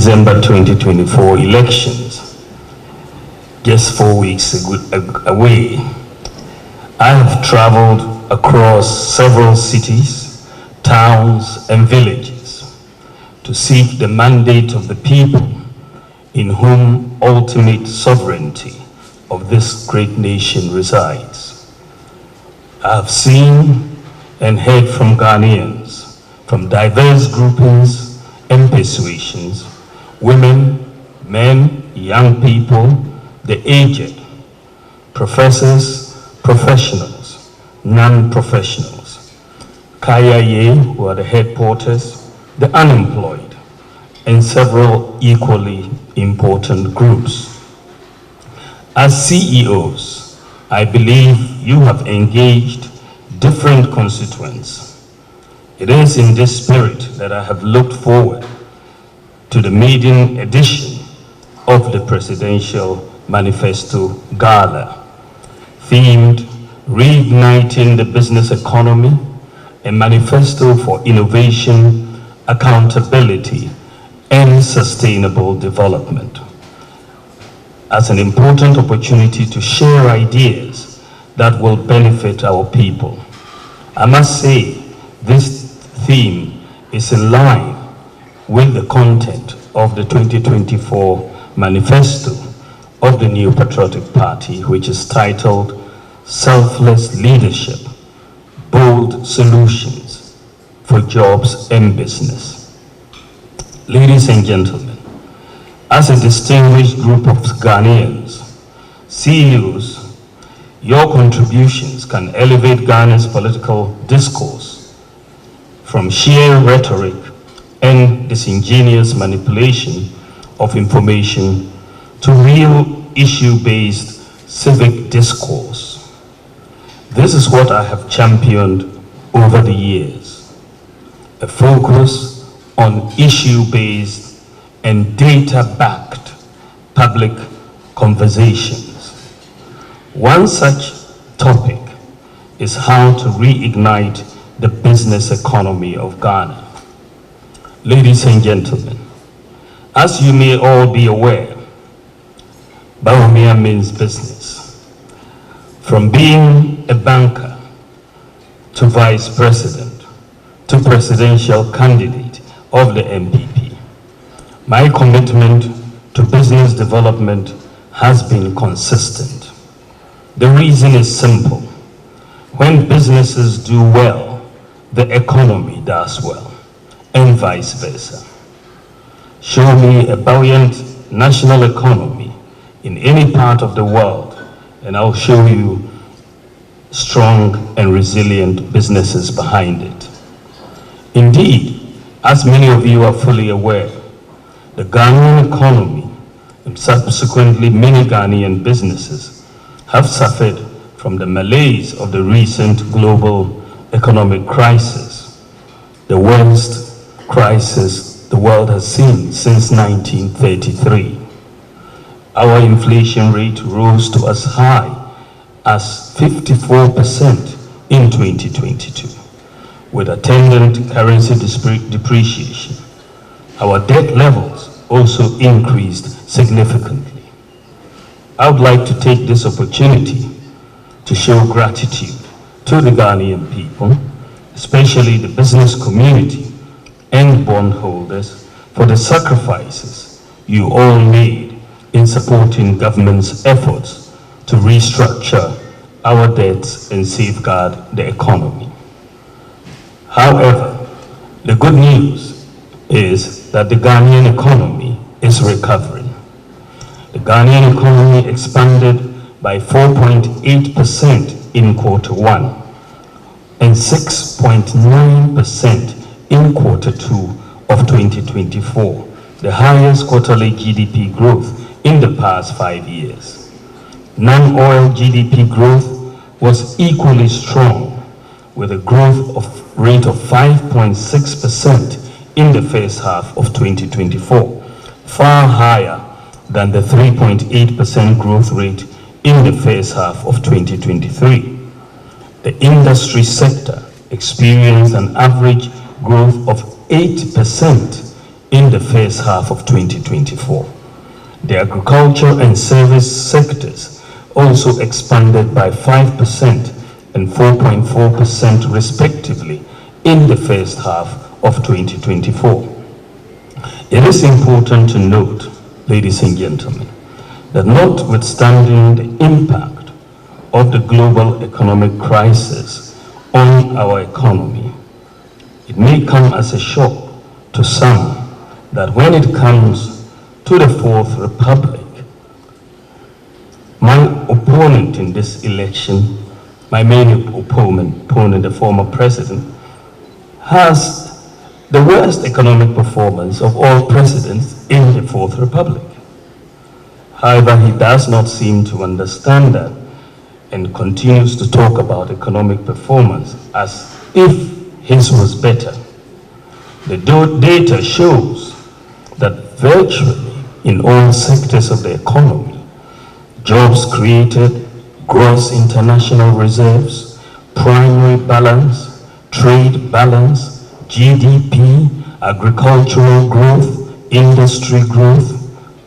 December 2024 elections, just 4 weeks away, I have traveled across several cities, towns, and villages to seek the mandate of the people in whom ultimate sovereignty of this great nation resides. I have seen and heard from Ghanaians, from diverse groupings and persuasions, women, men, young people, the aged, professors, professionals, non-professionals, Kayaye, who are the headquarters, the unemployed, and several equally important groups. As CEOs, I believe you have engaged different constituents. It is in this spirit that I have looked forward to the maiden edition of the Presidential Manifesto Gala, themed Reigniting the Business Economy, a manifesto for innovation, accountability, and sustainable development, as an important opportunity to share ideas that will benefit our people. I must say, this theme is in line with the content of the 2024 manifesto of the New Patriotic Party, which is titled Selfless Leadership, Bold Solutions for Jobs and Business. Ladies and gentlemen, as a distinguished group of Ghanaians, CEOs, your contributions can elevate Ghana's political discourse from sheer rhetoric and disingenuous manipulation of information to real issue-based civic discourse. This is what I have championed over the years, a focus on issue-based and data-backed public conversations. One such topic is how to reignite the business economy of Ghana. Ladies and gentlemen, as you may all be aware, Bawumia means business. From being a banker to vice president to presidential candidate of the MPP, my commitment to business development has been consistent. The reason is simple. When businesses do well, the economy does well, and vice versa. Show me a buoyant national economy in any part of the world, and I'll show you strong and resilient businesses behind it. Indeed, as many of you are fully aware, the Ghanaian economy and subsequently many Ghanaian businesses have suffered from the malaise of the recent global economic crisis, the worst crisis the world has seen since 1933. Our inflation rate rose to as high as 54% in 2022, with attendant currency depreciation. Our debt levels also increased significantly. I would like to take this opportunity to show gratitude to the Ghanaian people, especially the business community and bondholders, for the sacrifices you all made in supporting government's efforts to restructure our debts and safeguard the economy. However, the good news is that the Ghanaian economy is recovering. The Ghanaian economy expanded by 4.8% in Q1 and 6.9% in Q2 of 2024, the highest quarterly GDP growth in the past 5 years. Non-oil GDP growth was equally strong, with a growth rate of 5.6% in the first half of 2024, far higher than the 3.8% growth rate in the first half of 2023. The industry sector experienced an average growth of 8% in the first half of 2024. The agriculture and service sectors also expanded by 5% and 4.4% respectively in the first half of 2024. It is important to note, ladies and gentlemen, that notwithstanding the impact of the global economic crisis on our economy, it may come as a shock to some that when it comes to the Fourth Republic, my opponent in this election, my main opponent, the former president, has the worst economic performance of all presidents in the Fourth Republic. However, he does not seem to understand that and continues to talk about economic performance as if his was better. The data shows that virtually in all sectors of the economy, jobs created, gross international reserves, primary balance, trade balance, GDP, agricultural growth, industry growth,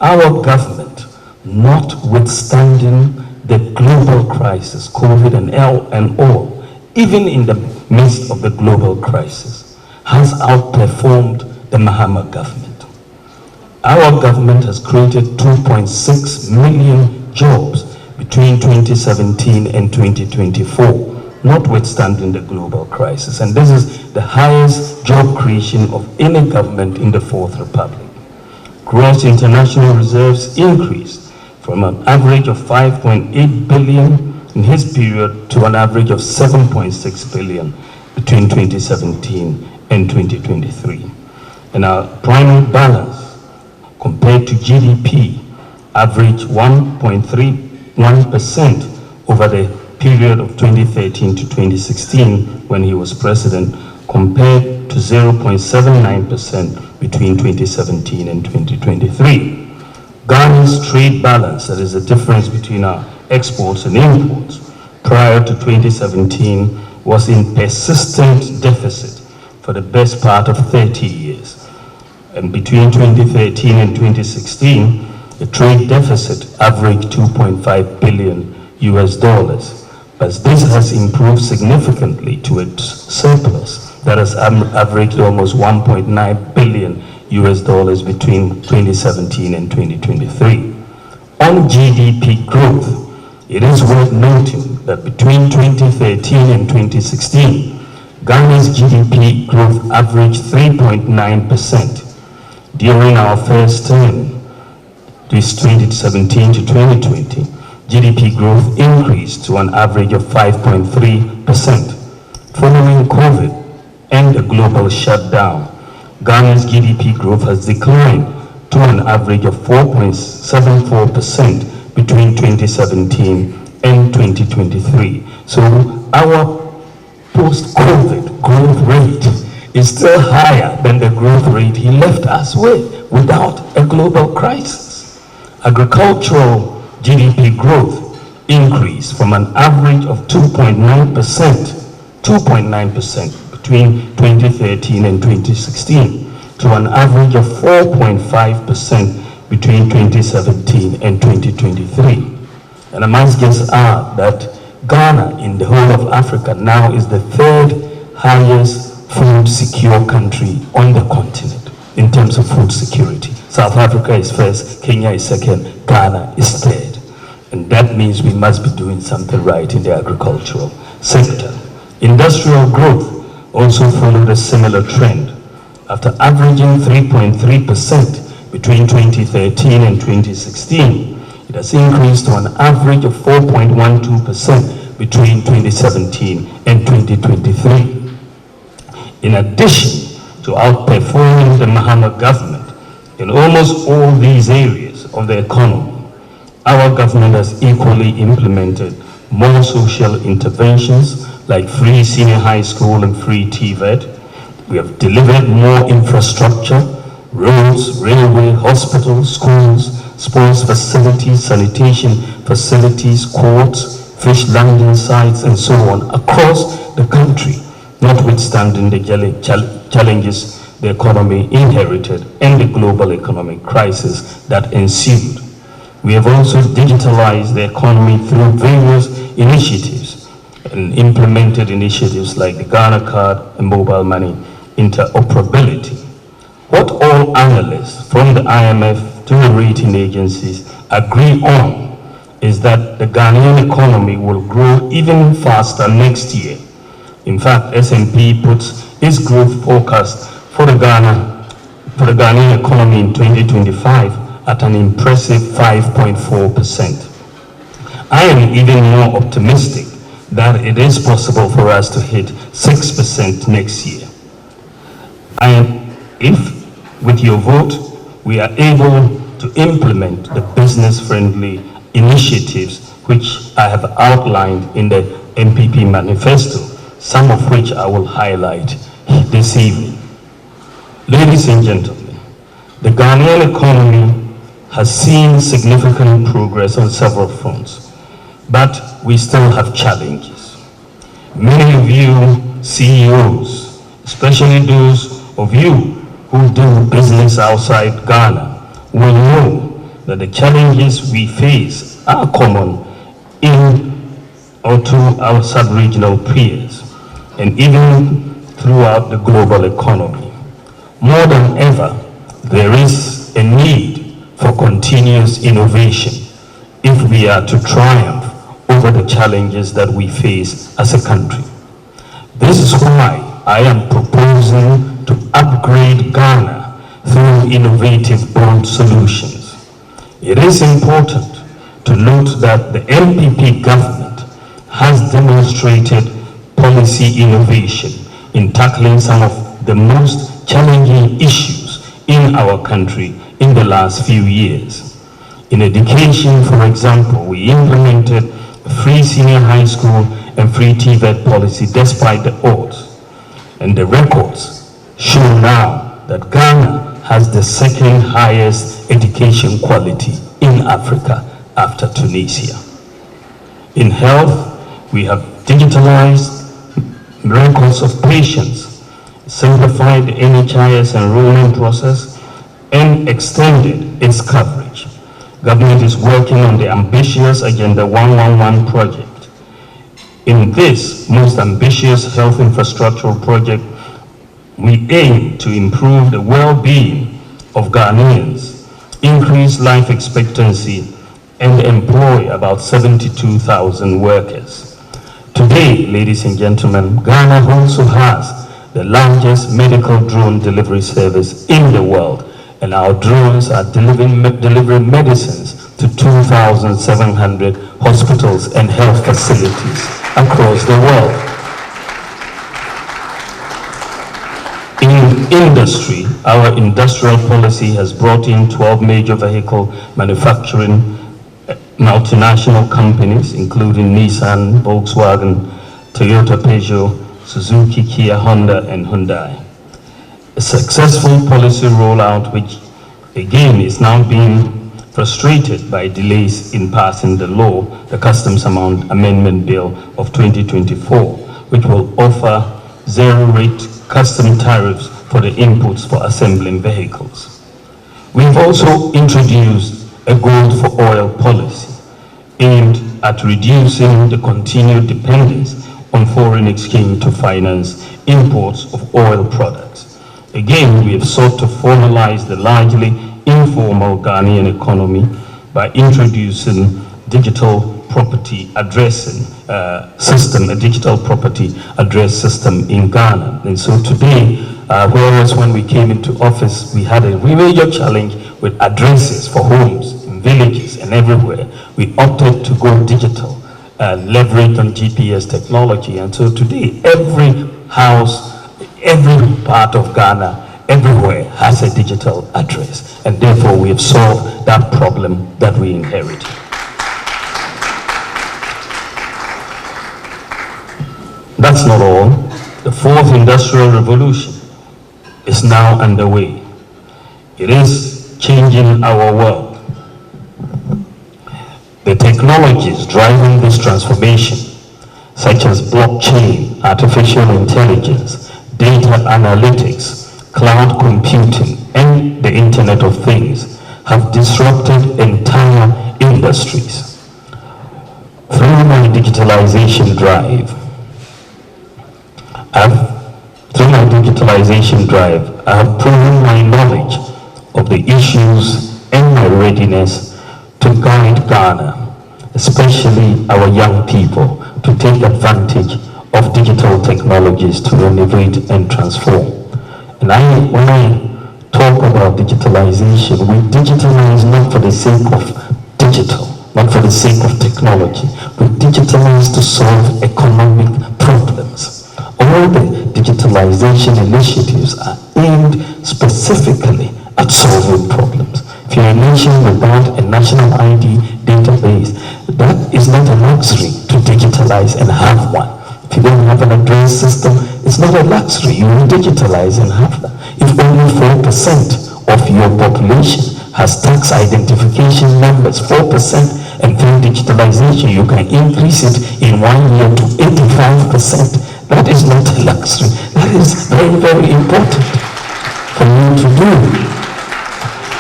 our government, notwithstanding the global crisis, COVID and all, even in the midst of the global crisis, has outperformed the Mahama government. Our government has created 2.6 million jobs between 2017 and 2024, notwithstanding the global crisis. And this is the highest job creation of any government in the Fourth Republic. Gross international reserves increased from an average of 5.8 billion in his period to an average of 7.6 billion between 2017 and 2023. And our primary balance compared to GDP averaged 1.31% over the period of 2013 to 2016 when he was president, compared to 0.79% between 2017 and 2023. Ghana's trade balance, that is the difference between our exports and imports, prior to 2017 was in persistent deficit for the best part of 30 years. And between 2013 and 2016, the trade deficit averaged $2.5 billion US. But this has improved significantly to its surplus that has averaged almost $1.9 billion US between 2017 and 2023. On GDP growth, it is worth noting that between 2013 and 2016, Ghana's GDP growth averaged 3.9%. During our first term, this 2017 to 2020, GDP growth increased to an average of 5.3%. Following COVID and the global shutdown, Ghana's GDP growth has declined to an average of 4.74% between 2017 and 2023. So our post-COVID growth rate is still higher than the growth rate he left us with without a global crisis. Agricultural GDP growth increased from an average of 2.9% between 2013 and 2016 to an average of 4.5% between 2017 and 2023. And I must just add that Ghana in the whole of Africa now is the third highest food secure country on the continent in terms of food security. South Africa is first, Kenya is second, Ghana is third. And that means we must be doing something right in the agricultural sector. Industrial growth also followed a similar trend. After averaging 3.3% between 2013 and 2016, it has increased to an average of 4.12% between 2017 and 2023. In addition to outperforming the Mahama government in almost all these areas of the economy, our government has equally implemented more social interventions like free senior high school and free TVET. We have delivered more infrastructure, roads, railway, hospitals, schools, sports facilities, sanitation facilities, courts, fish landing sites, and so on across the country, notwithstanding the challenges the economy inherited and the global economic crisis that ensued. We have also digitalized the economy through various initiatives and implemented initiatives like the Ghana Card and mobile money interoperability. What all analysts from the IMF to the rating agencies agree on is that the Ghanaian economy will grow even faster next year. In fact, S&P puts its growth forecast for the Ghanaian economy in 2025 at an impressive 5.4%. I am even more optimistic that it is possible for us to hit 6% next year. And if, with your vote, we are able to implement the business-friendly initiatives which I have outlined in the MPP manifesto, some of which I will highlight this evening. Ladies and gentlemen, the Ghanaian economy has seen significant progress on several fronts, but we still have challenges. Many of you CEOs, especially those of you who do business outside Ghana, will know that the challenges we face are common in or to our sub-regional peers, and even throughout the global economy. More than ever, there is a need for continuous innovation if we are to triumph over the challenges that we face as a country. This is why I am proposing to upgrade Ghana through innovative bold solutions. It is important to note that the MPP government has demonstrated policy innovation in tackling some of the most challenging issues in our country in the last few years. In education, for example, we implemented a free senior high school and free TVET policy despite the odds. And the records show now that Ghana has the second highest education quality in Africa after Tunisia. In health, we have digitalized records of patients, simplified the NHIS enrollment process, and extended its coverage. Government is working on the ambitious Agenda 111 project. In this most ambitious health infrastructural project, we aim to improve the well-being of Ghanaians, increase life expectancy, and employ about 72,000 workers. Today, ladies and gentlemen, Ghana also has the largest medical drone delivery service in the world, and our drones are delivering medicines to 2,700 hospitals and health facilities across the world. In industry, our industrial policy has brought in 12 major vehicle manufacturing multinational companies, including Nissan, Volkswagen, Toyota, Peugeot, Suzuki, Kia, Honda, and Hyundai. A successful policy rollout, which again is now being frustrated by delays in passing the law, the Customs Amendment Bill of 2024, which will offer zero-rate custom tariffs for the inputs for assembling vehicles. We've also introduced a gold for oil policy aimed at reducing the continued dependence on foreign exchange to finance imports of oil products. Again, we have sought to formalize the largely informal Ghanaian economy by introducing digital property addressing system, a digital property address system in Ghana. And so today, whereas when we came into office, we had a major challenge with addresses for homes in villages and everywhere, we opted to go digital, leverage on GPS technology. And so today, every house, every part of Ghana, everywhere has a digital address. And therefore, we have solved that problem that we inherited. That's not all. The fourth industrial revolution is now underway. It is changing our world. The technologies driving this transformation, such as blockchain, artificial intelligence, data analytics, cloud computing, and the Internet of Things have disrupted entire industries. Through my digitalization drive, I have proven my knowledge of the issues and my readiness to guide Ghana, especially our young people, to take advantage of digital technologies to renovate and transform. And when I talk about digitalization, we digitalize not for the sake of digital, not for the sake of technology. We digitalize to solve economic problems. All the digitalization initiatives are aimed specifically at solving problems. If you're a nation without a national ID database, that is not a luxury to digitalize and have one. If you don't have an address system, it's not a luxury. You will digitalize and have that. If only 4% of your population has tax identification numbers, 4%, and through digitalization you can increase it in 1 year to 85%. That is not a luxury. That is very, very important for you to do.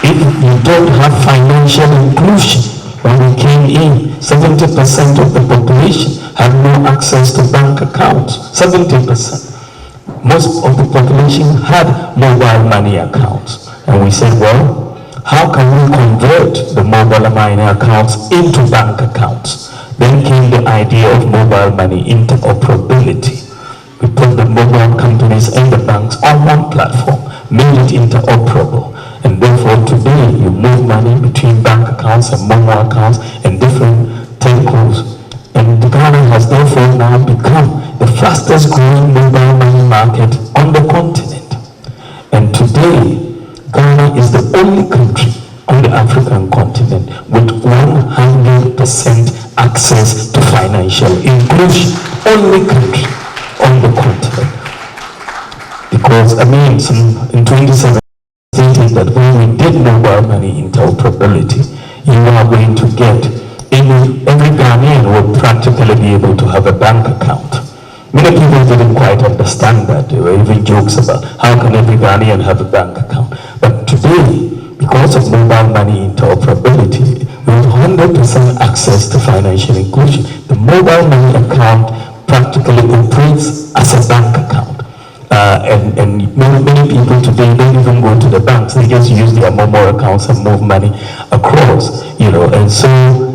If you don't have financial inclusion, when we came in, 70% of the population had no access to bank accounts. 70%. Most of the population had mobile money accounts. And we said, well, how can we convert the mobile money accounts into bank accounts? Then came the idea of mobile money interoperability. We put the mobile companies and the banks on one platform, made it interoperable. And therefore today you move money between bank accounts and mobile accounts and different telcos. And Ghana has therefore now become the fastest growing mobile money market on the continent. And today, Ghana is the only country on the African continent with 100% access to financial inclusion. Only country on the continent. Because, in 2017, that when we did mobile money interoperability, you are going to get every Ghanaian will practically be able to have a bank account. Many people didn't quite understand that. There were even jokes about how can every Ghanaian have a bank account. But today, because of mobile money interoperability, we have 100% access to financial inclusion. The mobile money account practically operates as a bank account. And many people today don't even go to the banks. They just use their mobile accounts and move money across, and so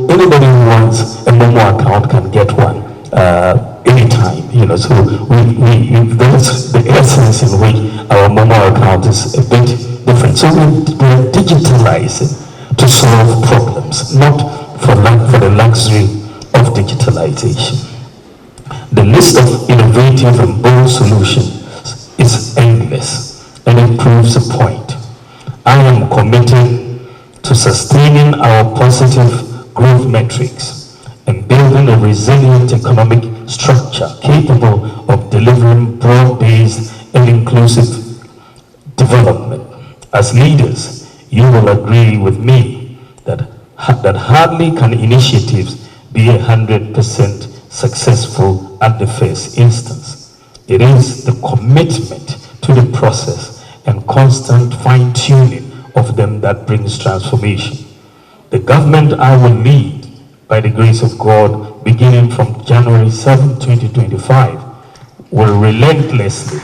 anybody who wants a mobile account can get one anytime, so that's the essence in which our mobile account is a bit different. So we're digitalizing to solve problems, not for the luxury of digitalization. The list of innovative and bold solutions is endless, and it proves a point. I am committed to sustaining our positive growth metrics and building a resilient economic structure capable of delivering broad-based and inclusive development. As leaders, you will agree with me that hardly can initiatives be 100% successful at the first instance. It is the commitment to the process and constant fine-tuning of them that brings transformation. The government I will lead, by the grace of God, beginning from January 7, 2025, will relentlessly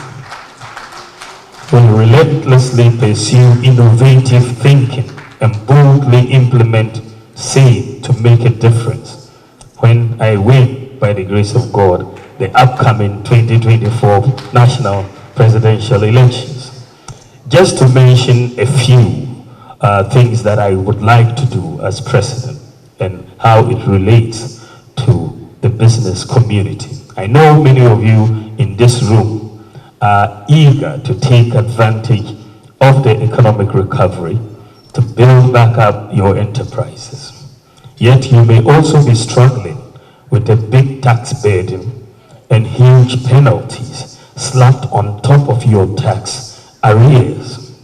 pursue innovative thinking and boldly implement same to make a difference. When I win, by the grace of God, the upcoming 2024 national presidential elections. Just to mention a few things that I would like to do as president and how it relates to the business community. I know many of you in this room are eager to take advantage of the economic recovery to build back up your enterprises. Yet you may also be struggling with a big tax burden and huge penalties slapped on top of your tax arrears.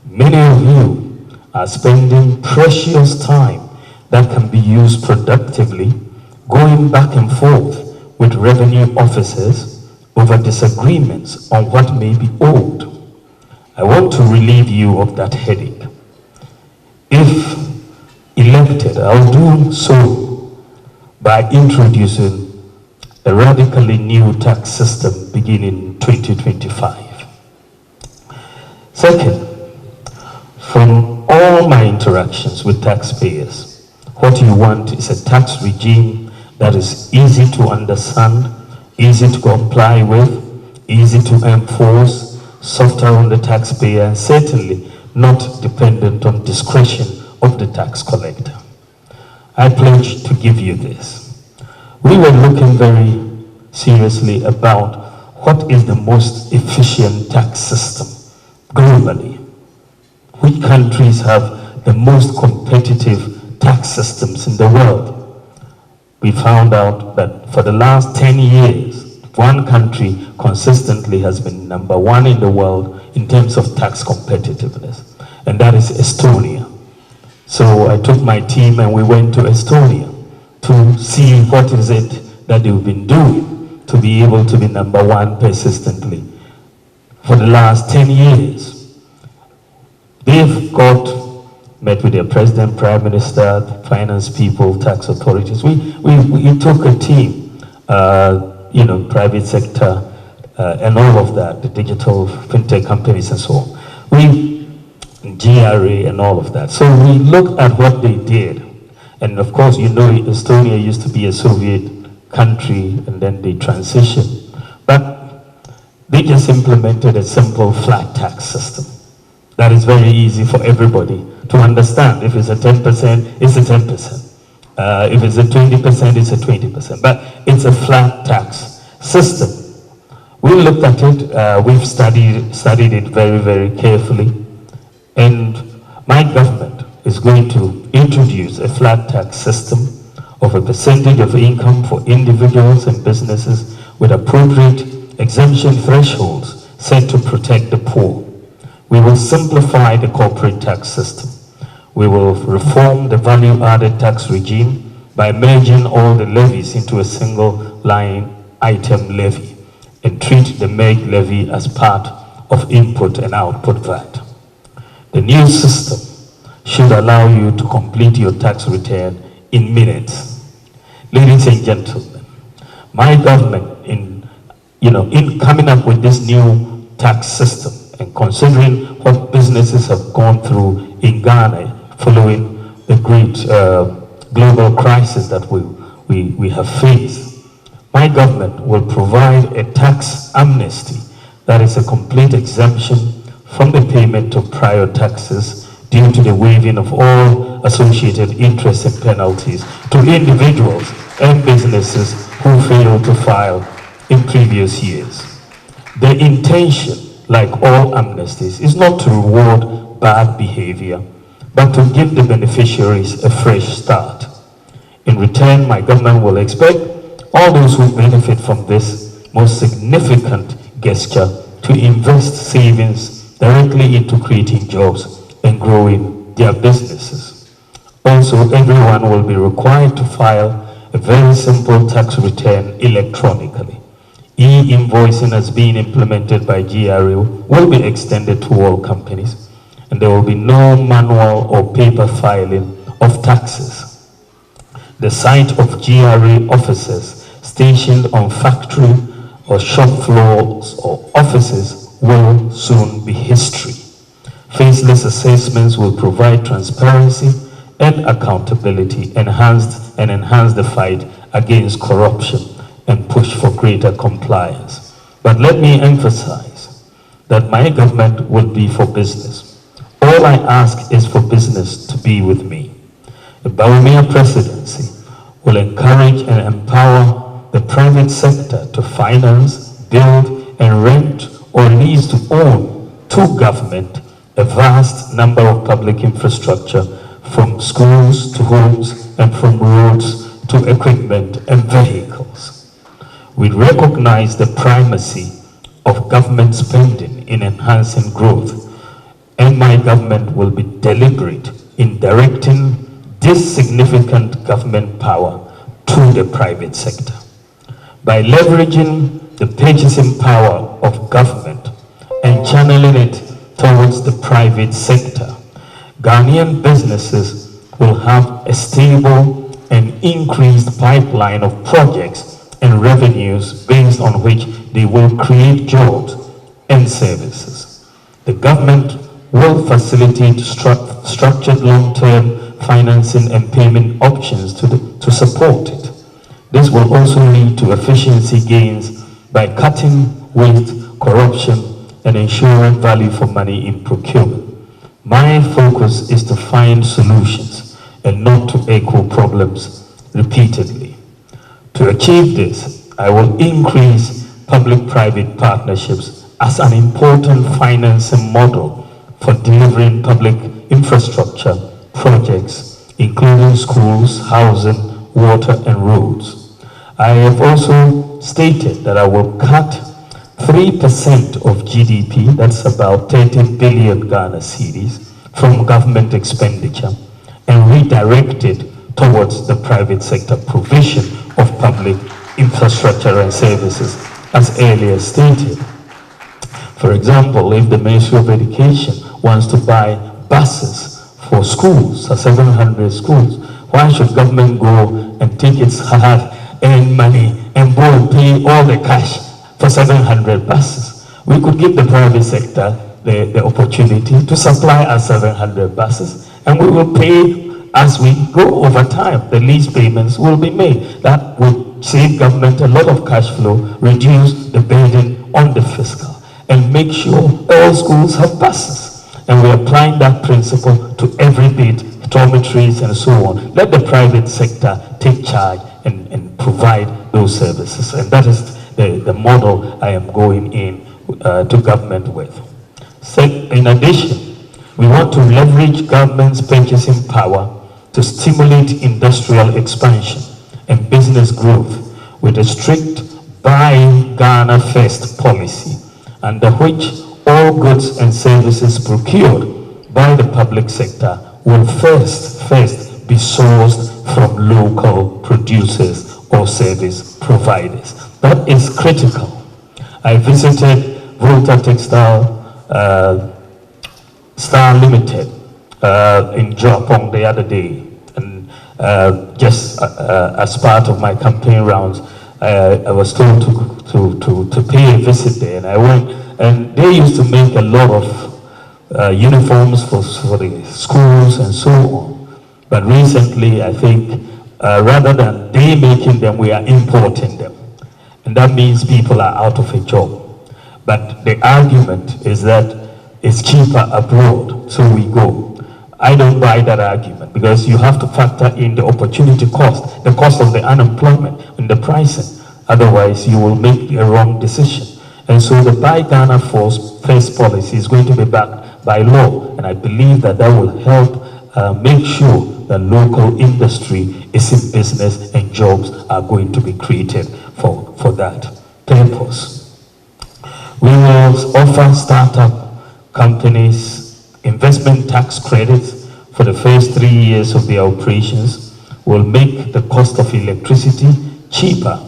Many of you are spending precious time that can be used productively, going back and forth with revenue officers over disagreements on what may be owed. I want to relieve you of that headache. If elected, I'll do so by introducing a radically new tax system beginning 2025. Second, from all my interactions with taxpayers, what you want is a tax regime that is easy to understand, easy to comply with, easy to enforce, softer on the taxpayer, and certainly not dependent on discretion of the tax collector. I pledge to give you this. We were looking very seriously about what is the most efficient tax system globally. Which countries have the most competitive tax systems in the world? We found out that for the last 10 years, one country consistently has been number one in the world in terms of tax competitiveness, and that is Estonia. So I took my team and we went to Estonia to see what is it that they've been doing to be able to be number one persistently for the last 10 years. They've met with their president, prime minister, finance people, tax authorities. We took a team, private sector, and all of that, the digital fintech companies and so on. GRA and all of that. So we looked at what they did. And of course, Estonia used to be a Soviet country and then they transitioned. But they just implemented a simple flat tax system that is very easy for everybody to understand. If it's a 10%, it's a 10%. If it's a 20%, it's a 20%. But it's a flat tax system. We looked at it, we've studied it very, very carefully. And my government is going to introduce a flat tax system of a percentage of income for individuals and businesses with appropriate exemption thresholds set to protect the poor. We will simplify the corporate tax system. We will reform the value-added tax regime by merging all the levies into a single line item levy and treat the merged levy as part of input and output VAT. The new system should allow you to complete your tax return in minutes. Ladies and gentlemen, my government in coming up with this new tax system and considering what businesses have gone through in Ghana following the great global crisis that we have faced, my government will provide a tax amnesty that is a complete exemption from the payment of prior taxes due to the waiving of all associated interest and penalties to individuals and businesses who failed to file in previous years. The intention, like all amnesties, is not to reward bad behavior, but to give the beneficiaries a fresh start. In return, my government will expect all those who benefit from this most significant gesture to invest savings directly into creating jobs and growing their businesses. Also, everyone will be required to file a very simple tax return electronically. E-invoicing has been implemented by GRA will be extended to all companies, and there will be no manual or paper filing of taxes. The sight of GRA officers stationed on factory or shop floors or offices will soon be history. Faceless assessments will provide transparency and accountability, enhance the fight against corruption and push for greater compliance. But let me emphasize that my government will be for business. All I ask is for business to be with me. The Bawumia presidency will encourage and empower the private sector to finance, build, and rent or lease to own to government a vast number of public infrastructure, from schools to homes and from roads to equipment and vehicles. We recognize the primacy of government spending in enhancing growth, and my government will be deliberate in directing this significant government power to the private sector. By leveraging the purchasing power of government and channeling it towards towards the private sector, Ghanaian businesses will have a stable and increased pipeline of projects and revenues based on which they will create jobs and services. The government will facilitate structured long-term financing and payment options to support it. This will also lead to efficiency gains by cutting waste, corruption, and ensuring value for money in procurement. My focus is to find solutions and not to echo problems repeatedly. To achieve this, I will increase public-private partnerships as an important financing model for delivering public infrastructure projects, including schools, housing, water, and roads. I have also stated that I will cut 3% of GDP, that's about 30 billion Ghana cedis, from government expenditure and redirect it towards the private sector provision of public infrastructure and services, as earlier stated. For example, if the Ministry of Education wants to buy buses for schools, 700 schools, why should government go and take its hard-earned money and go and pay all the cash for 700 buses? We could give the private sector the opportunity to supply us 700 buses, and we will pay as we go over time. The lease payments will be made. That would save government a lot of cash flow, reduce the burden on the fiscal, and make sure all schools have buses. And we're applying that principle to every bit, dormitories and so on. Let the private sector take charge and provide those services. And that is the model I am going in to government with. In addition, we want to leverage government's purchasing power to stimulate industrial expansion and business growth with a strict Buy Ghana First policy, under which all goods and services procured by the public sector will first be sourced from local producers or service providers. That is critical. I visited Volta Textile Star Limited in Japan the other day, and just as part of my campaign rounds, I was told to pay a visit there, and I went, and they used to make a lot of uniforms for the schools and so on. But recently, I think rather than they making them, we are importing them, and that means people are out of a job. But the argument is that it's cheaper abroad, so we go. I don't buy that argument, because you have to factor in the opportunity cost, the cost of the unemployment and the pricing. Otherwise, you will make a wrong decision. And so the Buy Ghana First policy is going to be backed by law, and I believe that will help make sure that local industry is in business and jobs are going to be created for that purpose. We will offer startup companies investment tax credits for the first 3 years of their operations. Will make the cost of electricity cheaper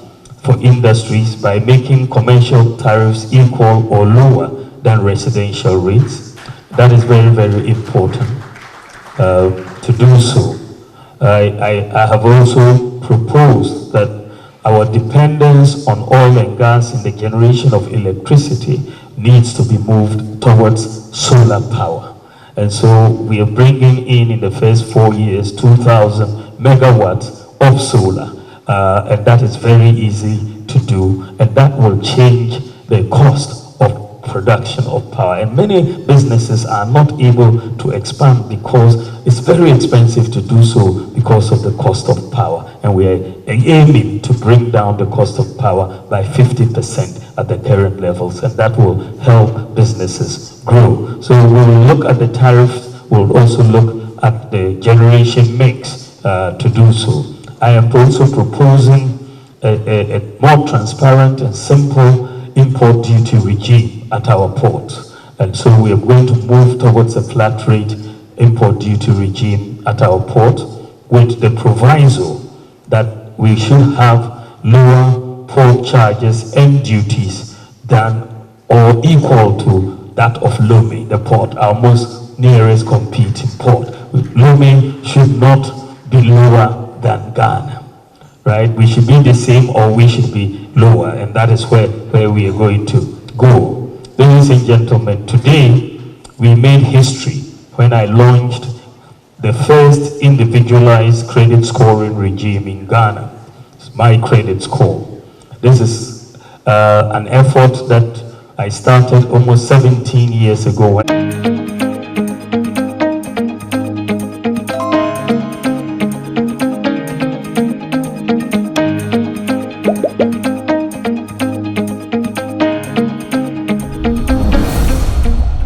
for industries by making commercial tariffs equal or lower than residential rates. That is very, very important to do so. I have also proposed that our dependence on oil and gas in the generation of electricity needs to be moved towards solar power. And so we are bringing in the first 4 years, 2,000 megawatts of solar. And that is very easy to do. And that will change the cost of production of power. And many businesses are not able to expand because it's very expensive to do so because of the cost of power. And we are aiming to bring down the cost of power by 50% at the current levels, and that will help businesses grow. So we'll look at the tariffs, we'll also look at the generation mix to do so. I am also proposing a more transparent and simple import duty regime at our ports. And so we are going to move towards a flat rate import duty regime at our port, with the proviso that we should have lower port charges and duties than or equal to that of Lomé, the port, our most nearest competing port. Lomé should not be lower than Ghana, right? We should be the same or we should be lower, and that is where we are going to go. Ladies and gentlemen, today we made history when I launched the first individualized credit scoring regime in Ghana. It's my credit score. This is an effort that I started almost 17 years ago.